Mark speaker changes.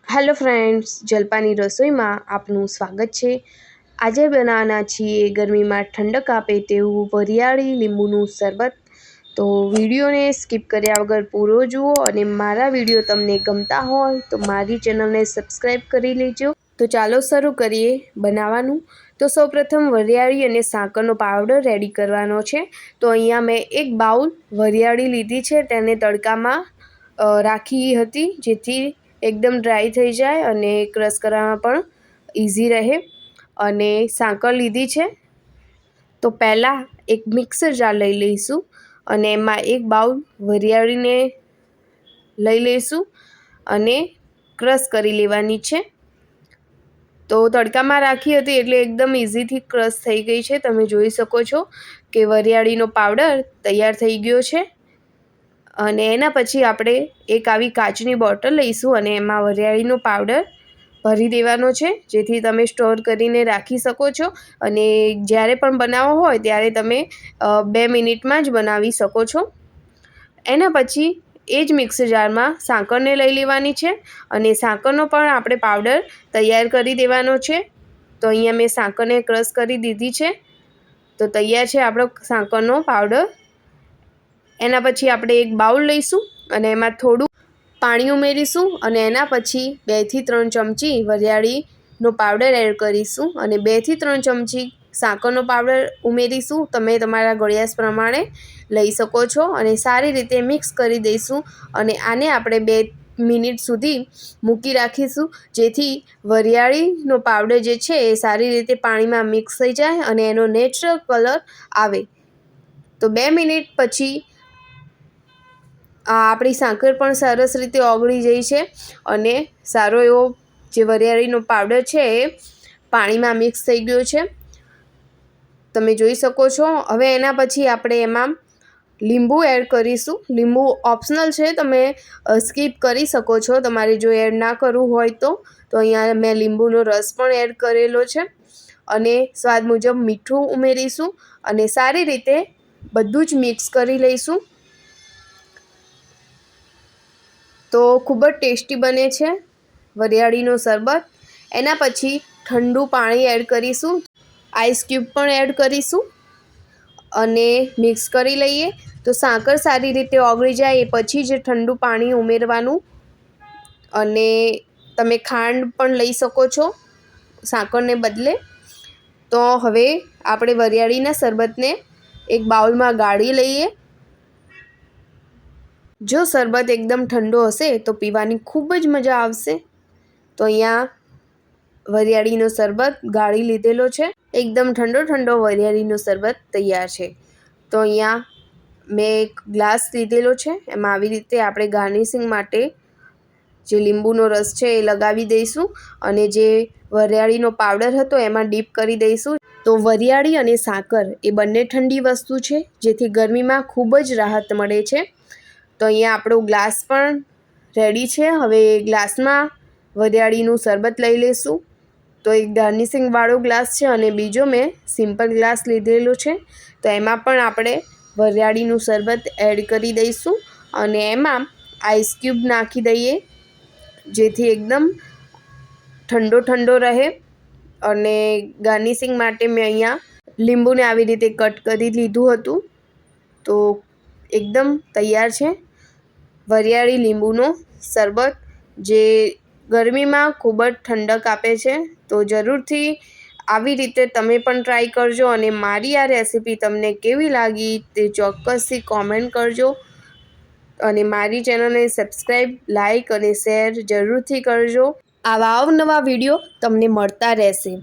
Speaker 1: Hello friends, જલપાની રસોઈમાં આપનું સ્વાગત છે। આજે બનાવવાના છીએ ગરમીમાં ઠંડક આપે તેવું વરિયાળી લીંબુનું શરબત। તો વિડીયોને સ્કીપ કર્યા વગર પૂરો જુઓ અને મારા વિડીયો તમને ગમતા હોય તો મારી ચેનલને સબસ્ક્રાઈબ કરી લેજો। તો ચાલો શરૂ કરીએ બનાવવાનું। તો સૌપ્રથમ વરિયાળી અને સાકરનો પાવડર રેડી કરવાનો છે। તો અહીંયા મેં એક બાઉલ વરિયાળી લીધી છે, તેને તડકામાં રાખી હતી જેથી एकदम ड्राई थई जाए अने क्रश करवामां पण इजी रहे। अने साकर लीधी छे तो पहला एक मिक्सर जार लई लईशुं अने एमां एक बाउल वरियाळीने लई लईशुं अने क्रश करी लेवानी छे। तो तड़कामां राखी हती एटले एकदम इजी थी क्रश थई गई छे। तमे जोई शको छो के वरियाळीनो पाउडर तैयार थई गयो छे। અને એના પછી આપણે એક આવી કાચની બોટલ લઈશું અને એમાં વરિયાળીનો પાવડર ભરી દેવાનો છે, જેથી તમે સ્ટોર કરીને રાખી શકો છો અને જ્યારે પણ બનાવવો હોય ત્યારે તમે 2 મિનિટમાં જ બનાવી શકો છો। એના પછી એ જ મિક્સર જારમાં સાકરને લઈ લેવાની છે અને સાકરનો પણ આપણે પાવડર તૈયાર કરી દેવાનો છે। તો અહીંયા મેં સાકરને ક્રશ કરી દીધી છે। તો તૈયાર છે આપણો સાકરનો પાવડર। एना पछी आपणे एक बाउल लईशुं अने एमां थोड़ुं पाणी उमेरीशुं अने एना पछी 2 થી 3 चमची वरियाळीनो पाउडर एड करीशुं अने 2 થી 3 चमची साकरनो पाउडर उमेरीशुं। तमे तमारा गळ्यास प्रमाणे लई शको छो अने सारी रीते मिक्स करी दईशुं अने आने आपणे 2 मिनिट सुधी मूकी राखीशुं, जेथी वरियाळीनो पाउडर जे छे ए सारी रीते पाणीमां मिक्स थई जाय अने एनो नेचरल कलर आवे। तो 2 मिनिट पछी आपणी साकर पण सरस रीते ओगળી जई छे अने सारो एवो जे वरियाळीनो पाउडर छे ए पाणीमां मिक्स थई गयो छे, तमे जोई शको छो। हवे एना पछी आपणे एमां લીંબુ એડ કરીશું। લીંબુ ઓપ્શનલ છે, તમે સ્કીપ કરી શકો છો તમારે જો એડ ના કરવું હોય તો। તો અહીંયા મેં લીંબુનો રસ પણ એડ કરેલો છે અને સ્વાદ મુજબ મીઠું ઉમેરીશું અને સારી રીતે બધું જ મિક્સ કરી લઈશું। तो खूब ज टेस्टी बने छे वरियाळीनो शरबत। एना पछी ठंडू पाणी एड करीशुं, आइस क्यूब पण एड करीशुं अने मिक्स करी लईए। तो साकर सारी रीते ओगળી जाए ए पछी ज ठंडू पाणी उमेरवानुं अने तमे खांड पण लई शको छो साकरने बदले। तो हवे आपणे वरियाळीना शरबतने एक बाउलमां गाળી लईए। जो शरबत एकदम ठंडो हशे तो पीवानी खूब ज मजा आवशे। तो अहींया वरियाळीनो शरबत गाળી लीधेलो छे, एकदम ठंडो ठंडो वरियाळीनो शरबत तैयार छे। तो अहींया मैं एक ग्लास लीधेलो छे, एमां आवी रीते आपणे गार्निशिंग माटे जे લીંબુનો રસ છે એ લગાવી દઈશું અને જે વરિયાળીનો પાવડર હતો એમાં ડીપ કરી દઈશું। તો વરિયાળી અને સાકર એ બંને ઠંડી વસ્તુ છે, જેથી ગરમીમાં ખૂબ જ રાહત મળે છે। તો અહીંયા આપણો ગ્લાસ પણ રેડી છે। હવે ગ્લાસમાં વરિયાળીનું શરબત લઈ લઈશું। તો એક ગાર્નિશિંગવાળો ગ્લાસ છે અને બીજો મેં સિમ્પલ ગ્લાસ લીધેલો છે। તો એમાં પણ આપણે વરિયાળીનું શરબત એડ કરી દઈશું અને એમાં આઈસ ક્યુબ નાખી દઈએ, જેથી એકદમ ઠંડો ઠંડો રહે। અને ગાર્નિશિંગ માટે મેં અહીંયા લીંબુને આવી રીતે કટ કરી લીધું હતું। તો એકદમ તૈયાર છે વરિયાળી લીંબુનો શરબત, જે ગરમીમાં ખૂબ જ ઠંડક આપે છે। તો જરૂરથી આવી રીતે તમે પણ ટ્રાય કરજો અને મારી આ રેસિપી તમને કેવી લાગી તે ચોક્કસથી કોમેન્ટ કરજો અને મારી ચેનલને સબસ્ક્રાઈબ, લાઈક અને શેર જરૂરથી કરજો। આવા અવનવા વિડીયો તમને મળતા રહેશે।